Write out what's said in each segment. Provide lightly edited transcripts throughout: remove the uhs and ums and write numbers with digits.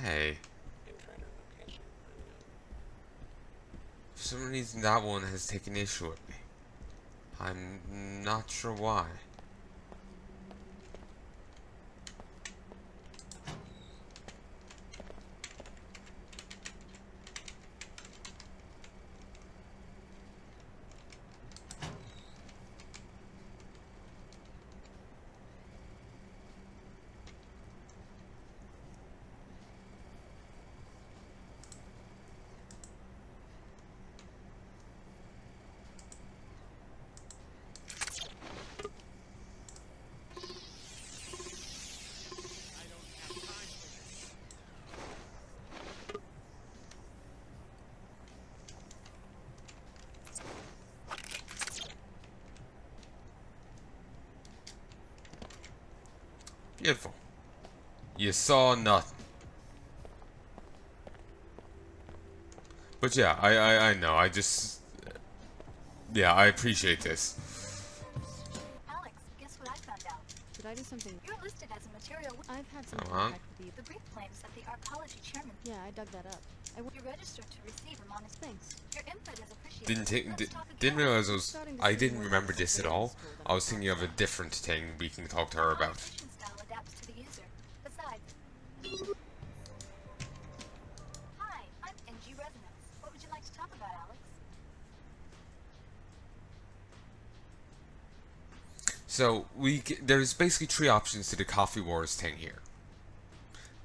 Hey. For some reason that one has taken issue with me. I'm not sure why. Beautiful. You saw nothing. But yeah, I know. I just... Yeah, I appreciate this. Alex, guess what I found out? Did I do something? You're listed as a material. I've had some Come on. contact with The brief claims that the archaeology chairman. Yeah, I dug that up. You're registered to receive him on his Thanks. Your input is appreciated. Didn't realize I didn't remember this at all. I was thinking of a different thing we can talk to her about. Style adapts to the user. Besides. Hi, I'm NG Resonance. What would you like to talk about, Alex? So there's basically three options to the coffee wars thing here.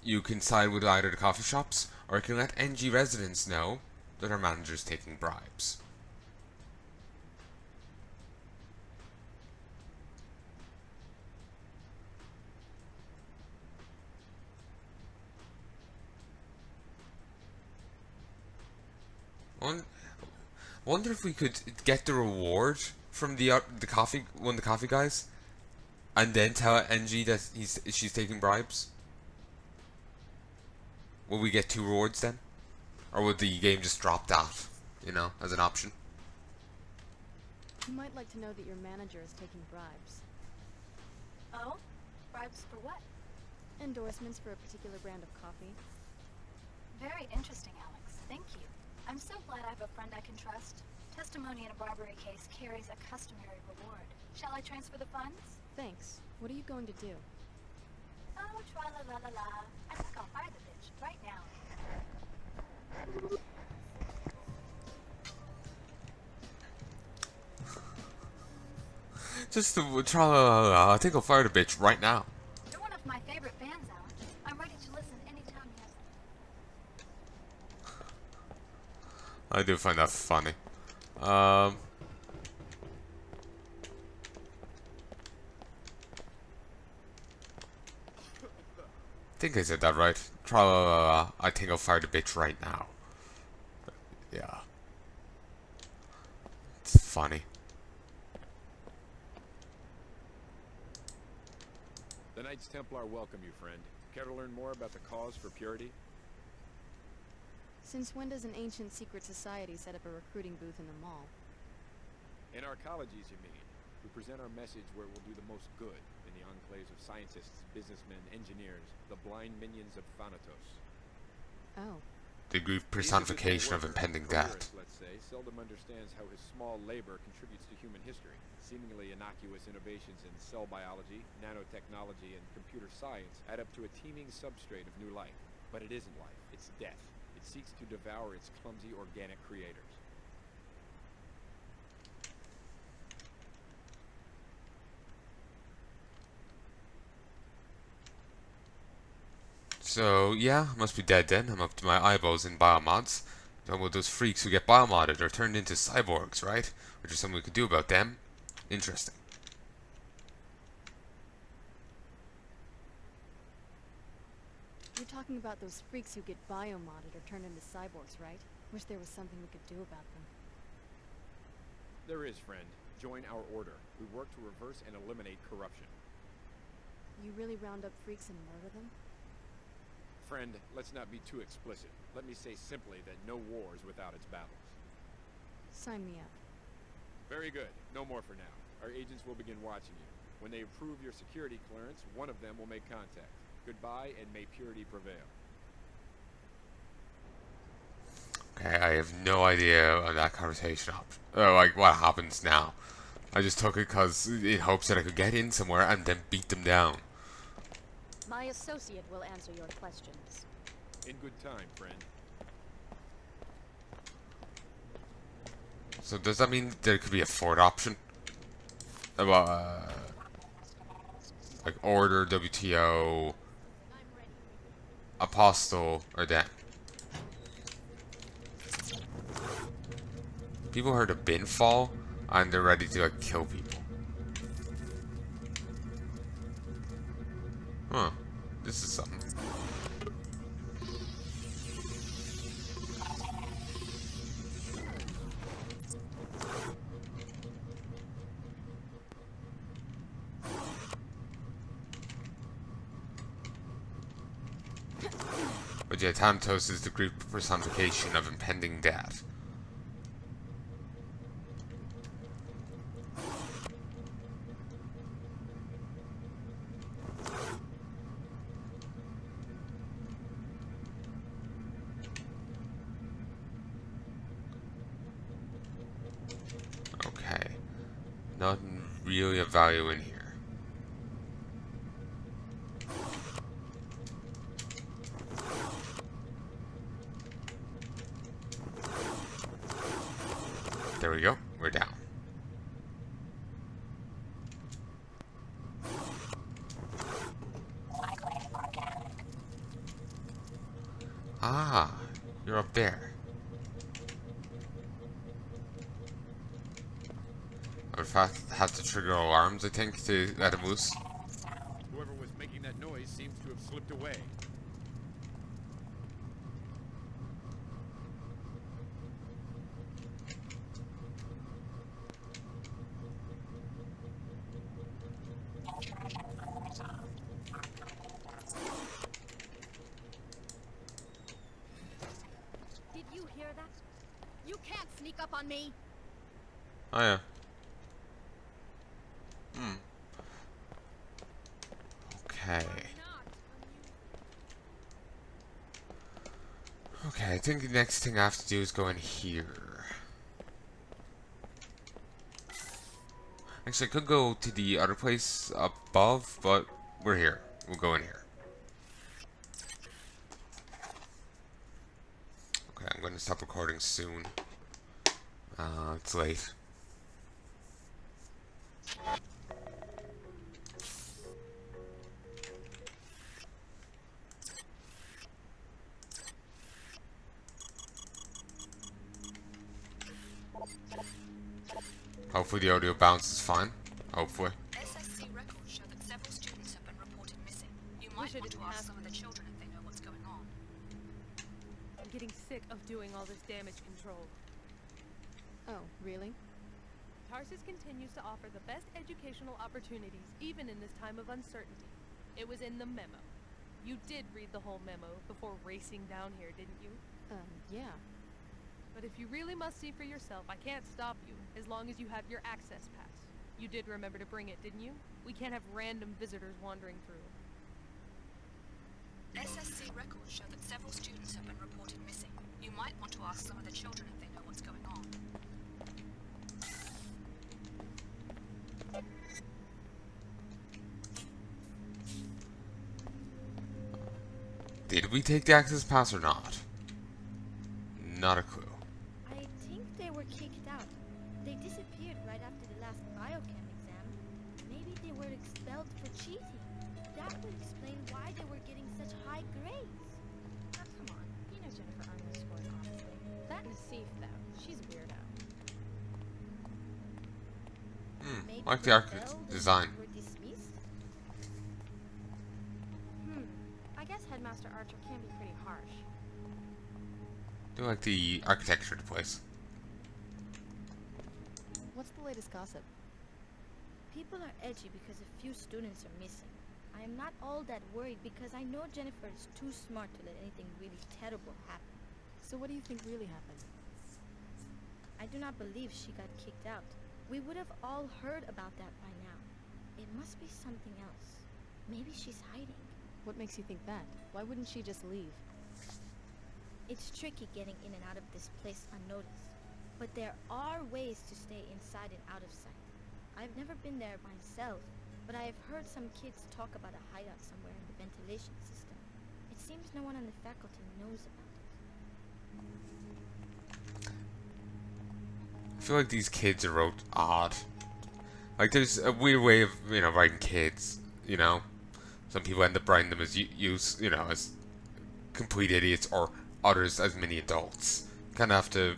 You can side with either the coffee shops, or you can let NG residents know that our manager's taking bribes. Wonder if we could get the reward from the coffee one of the coffee guys, and then tell NG that she's taking bribes. Will we get two rewards then, or would the game just drop that, as an option? You might like to know that your manager is taking bribes. Oh? Bribes for what? Endorsements for a particular brand of coffee. Very interesting, Alex. Thank you. I'm so glad I have a friend I can trust. Testimony in a bribery case carries a customary reward. Shall I transfer the funds? Thanks. What are you going to do? Oh, tra-la-la-la-la. I think I'll fire the bitch right now. Just the tra-la-la-la. I think I'll fire the bitch right now. You're one of my favorite bands, Alex. I'm ready to listen anytime you have. I do find that funny. I think I said that right. Tra-la-la-la. I think I'll fire the bitch right now. Yeah. It's funny. The Knights Templar welcome you, friend. Care to learn more about the cause for purity? Since when does an ancient secret society set up a recruiting booth in the mall? In our colleges, you mean? We present our message where it will do the most good in the enclaves of scientists, businessmen, engineers, the blind minions of Thanatos. Oh. The Greek personification of impending death. Let's say, seldom understands how his small labor contributes to human history. Seemingly innocuous innovations in cell biology, nanotechnology, and computer science add up to a teeming substrate of new life. But it isn't life, it's death. It seeks to devour its clumsy organic creators. So, yeah, I must be dead then. I'm up to my eyeballs in biomods. Talking about those freaks who get biomodded or turned into cyborgs, right? Which is something we could do about them. Interesting. You're talking about those freaks who get biomodded or turned into cyborgs, right? Wish there was something we could do about them. There is, friend. Join our order. We work to reverse and eliminate corruption. You really round up freaks and murder them? Friend, let's not be too explicit. Let me say simply that no war is without its battles. Sign me up. Very good. No more for now. Our agents will begin watching you. When they approve your security clearance, one of them will make contact. Goodbye, and may purity prevail. Okay, I have no idea on that conversation like what happens now. I just took it because in hopes that I could get in somewhere and then beat them down. My associate will answer your questions. In good time, friend. So does that mean there could be a fourth option? About like Order, WTO, Apostle, or them? People heard a bin fall and they're ready to like kill people. Huh. This is something. But yeah, Thanatos is the Greek personification of impending death. Okay. Nothing really of value in here. There we go. We're down. Ah, you're up there. I would have to trigger alarms, I think, to let him loose. Whoever was making that noise seems to have slipped away. Did you hear that? You can't sneak up on me! Oh yeah. Okay. Okay, I think the next thing I have to do is go in here. Actually, I could go to the other place above, but we're here. We'll go in here. Okay, I'm going to stop recording soon. It's late. Hopefully the audio bounces fine. Hopefully. SSC records show that several students have been reported missing. You might want to ask some of the children if they know what's going on. I'm getting sick of doing all this damage control. Oh, really? Tarsus continues to offer the best educational opportunities, even in this time of uncertainty. It was in the memo. You did read the whole memo before racing down here, didn't you? Yeah. But if you really must see for yourself, I can't stop you, as long as you have your access pass. You did remember to bring it, didn't you? We can't have random visitors wandering through. SSC records show that several students have been reported missing. You might want to ask some of the children if they know what's going on. Did we take the access pass or not? Not a clue. I think they were kicked out. They disappeared right after the last biochem exam. Maybe they were expelled for cheating. That would explain why they were getting such high grades. Oh, come on. You know Jennifer Arnold scored honestly. That Nassif, though. She's a weirdo. Maybe Like the they architect failed and design. were dismissed? I guess Headmaster Archer can be pretty harsh. Do like the architecture of the place. What's the latest gossip? People are edgy because a few students are missing. I am not all that worried because I know Jennifer is too smart to let anything really terrible happen. So what do you think really happened? I do not believe she got kicked out. We would have all heard about that by now. It must be something else. Maybe she's hiding. What makes you think that? Why wouldn't she just leave? It's tricky getting in and out of this place unnoticed, but there are ways to stay inside and out of sight. I've never been there myself, but I have heard some kids talk about a hideout somewhere in the ventilation system. It seems no one on the faculty knows about it. I feel like these kids are wrote odd. Like, there's a weird way of, writing kids, Some people end up writing them as as complete idiots, or others as mini adults. Kind of have to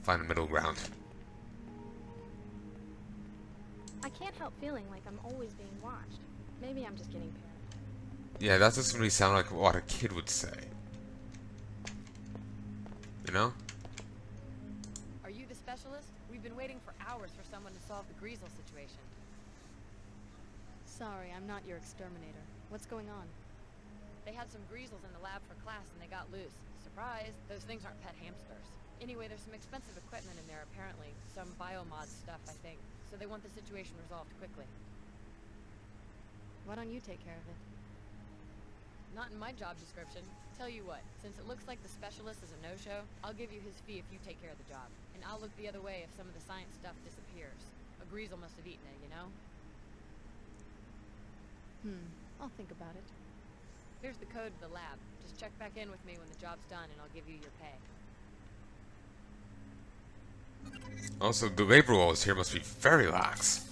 find a middle ground. I can't help feeling like I'm always being watched. Maybe I'm just getting paranoid. Yeah, that doesn't really sound like what a kid would say. You know? Are you the specialist? We've been waiting for hours for someone to solve the Greasel situation. Sorry, I'm not your exterminator. What's going on? They had some Greasels in the lab for class and they got loose. Surprise! Those things aren't pet hamsters. Anyway, there's some expensive equipment in there apparently. Some biomod stuff, I think. So they want the situation resolved quickly. Why don't you take care of it? Not in my job description. Tell you what, since it looks like the specialist is a no-show, I'll give you his fee if you take care of the job. And I'll look the other way if some of the science stuff disappears. A Greasel must have eaten it, you know? I'll think about it. Here's the code to the lab. Just check back in with me when the job's done and I'll give you your pay. Also, the labor laws here must be very lax.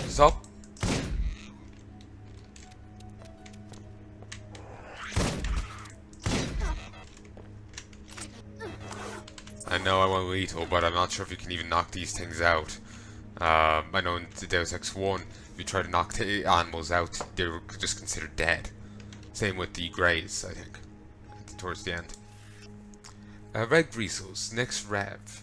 Stop. I know I want lethal, but I'm not sure if you can even knock these things out. I know in the Deus Ex 1, if you try to knock the animals out, they were just considered dead. Same with the Greys, I think, towards the end. Red Greasels, next rev.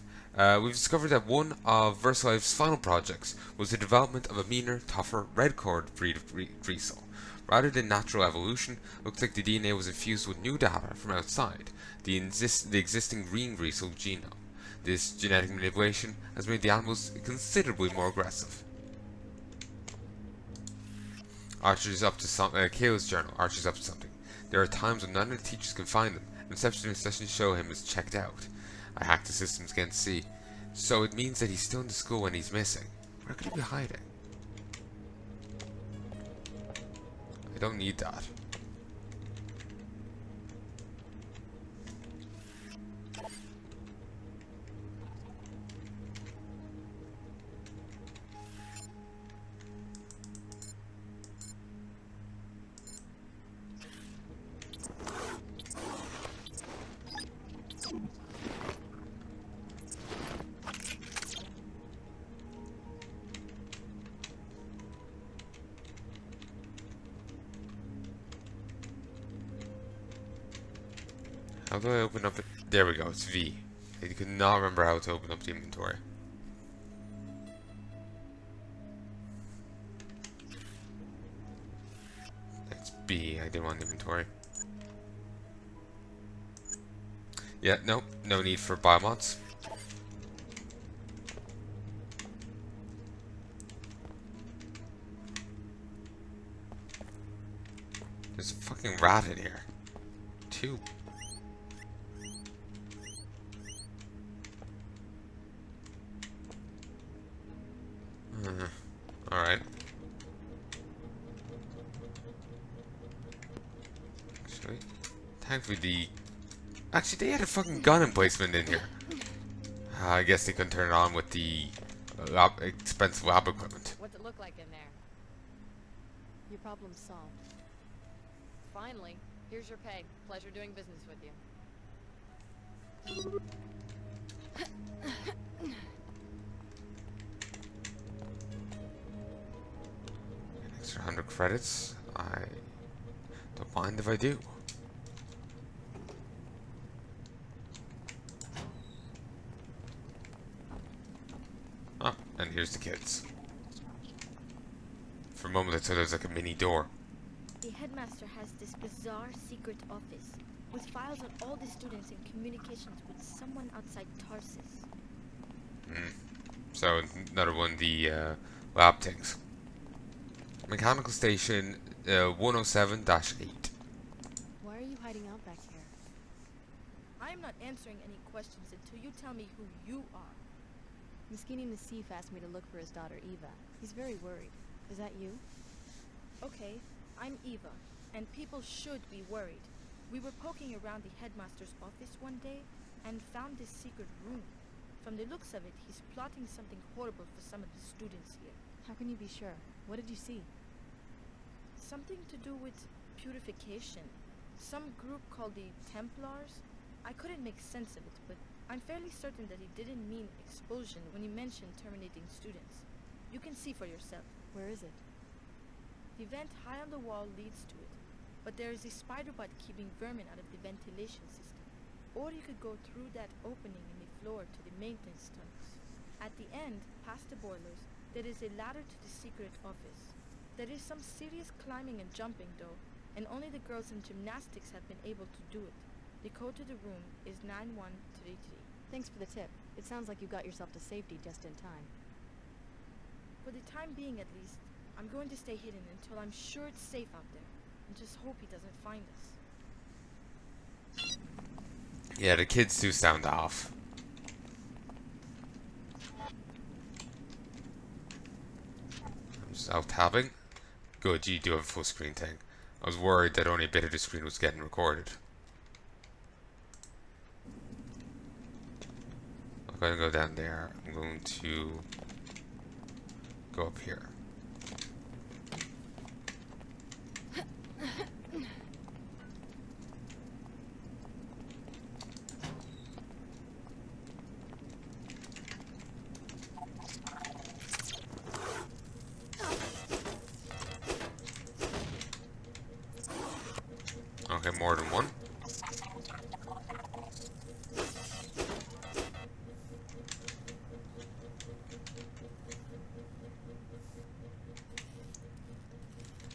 We've discovered that one of VersaLife's final projects was the development of a meaner, tougher, red-cored breed of Greasel. Rather than natural evolution, it looks like the DNA was infused with new data from outside, the existing green Greasel genome. This genetic manipulation has made the animals considerably more aggressive. Archer's up to something. Kayla's journal. Archer's up to something. There are times when none of the teachers can find them, and receptionist sessions show him as checked out. I hacked the systems again to see. So it means that he's still in the school when he's missing. Where could he be hiding? I don't need that. How do I open up it? There we go, it's V. I could not remember how to open up the inventory. That's B, I didn't want inventory. Yeah, nope, no need for biomods. There's a fucking rat in here. Two. Alright. Thankfully actually, they had a fucking gun emplacement in here. I guess they couldn't turn it on with the expensive lab equipment. What's it look like in there? Your problem's solved. Finally. Here's your pay. Pleasure doing business with you. An extra 100 credits. I don't mind if I do. Oh, and here's the kids. For a moment I thought it was like a mini door. The headmaster has this bizarre secret office with files on all the students and communications with someone outside Tarsus. So another one of the lab things. Mechanical Station 107-8. Why are you hiding out back here? I am not answering any questions until you tell me who you are. Miskini Nassif asked me to look for his daughter Eva. He's very worried. Is that you? Okay, I'm Eva, and people should be worried. We were poking around the headmaster's office one day and found this secret room. From the looks of it, he's plotting something horrible for some of the students here. How can you be sure? What did you see? Something to do with purification. Some group called the Templars. I couldn't make sense of it, but I'm fairly certain that he didn't mean expulsion when he mentioned terminating students. You can see for yourself. Where is it? The vent high on the wall leads to it, but there is a spider bite keeping vermin out of the ventilation system. Or you could go through that opening in the floor to the maintenance tunnels. At the end, past the boilers, there is a ladder to the secret office. There is some serious climbing and jumping though, and only the girls in gymnastics have been able to do it. The code to the room is 9133. Thanks for the tip. It sounds like you got yourself to safety just in time. For the time being at least, I'm going to stay hidden until I'm sure it's safe out there, and just hope he doesn't find us. Yeah, the kids do sound off. I'm just out tabbing. Good, you do have a full screen thing. I was worried that only a bit of the screen was getting recorded. I'm going to go down there. I'm going to go up here. Okay, more than one.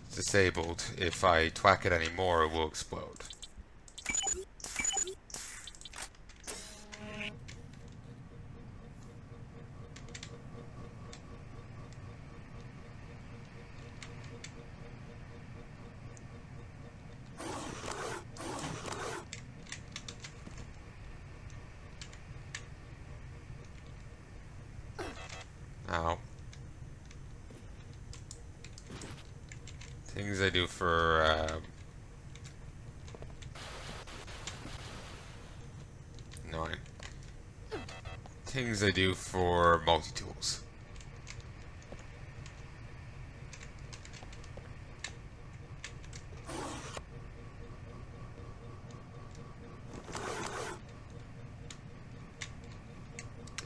It's disabled. If I twack it anymore, it will explode. Ow. Things I do for, annoying. Things I do for multi-tools.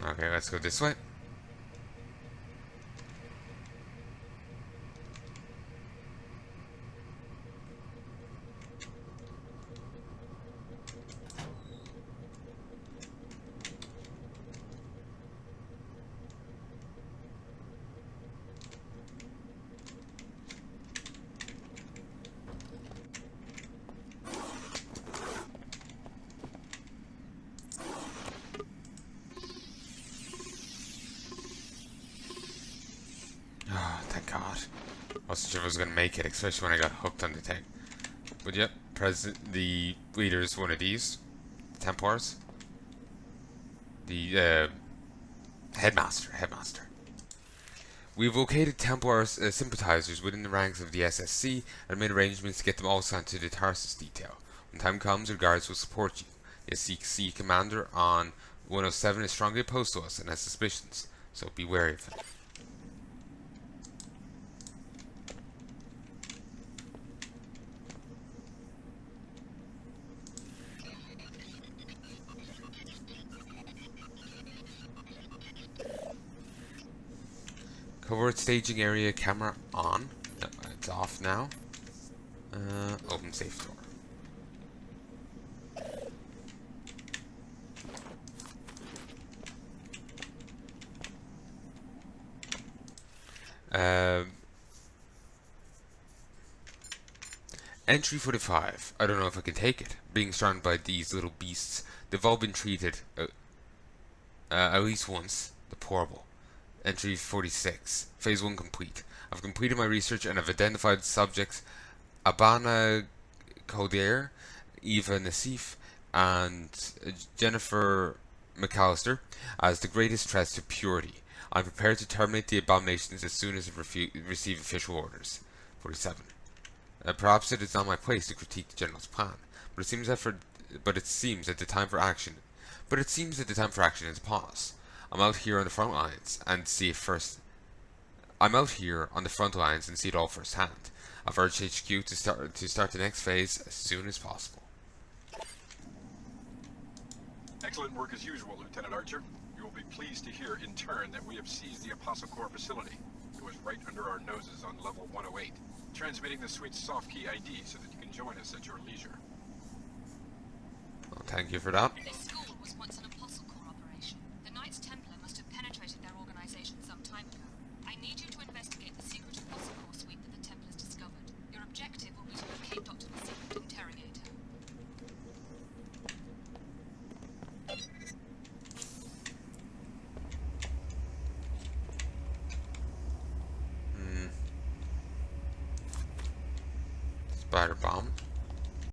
Okay, let's go this way. Oh, thank God. I wasn't sure if I was going to make it, especially when I got hooked on the thing. But yep, the leader is one of these. Templars. The, Headmaster. We've located Templar sympathizers within the ranks of the SSC and made arrangements to get them all sent to the Tarsus detail. When time comes, our guards will support you. The SCC commander on 107 is strongly opposed to us and has suspicions, so be wary of him. Covert staging area camera on. No, it's off now. Open safe door. Entry 45. I don't know if I can take it. Being surrounded by these little beasts. They've all been treated at least once. Deplorable. Entry 46. Phase 1 complete. I've completed my research and have identified subjects Abana Codier, Eva Nassif, and Jennifer McAllister as the greatest threats to purity. I'm prepared to terminate the abominations as soon as I receive official orders. 47. Perhaps it is not my place to critique the General's plan, but it seems that the time for action is upon us. I'm out here on the front lines and see it all firsthand. I've urged HQ to start the next phase as soon as possible. Excellent work as usual, Lieutenant Archer. You will be pleased to hear in turn that we have seized the Apostle Corps facility. It was right under our noses on level 108. Transmitting the suite's soft key ID so that you can join us at your leisure. Well, thank you for that. This school was once an Apostle Corps operation. The Knights Templar must have penetrated their organization some time ago. I need you to investigate the secret Apostle Corps suite that the Templars discovered. Your objective will be to locate Dr. Massif and interrogate her. Spider bomb.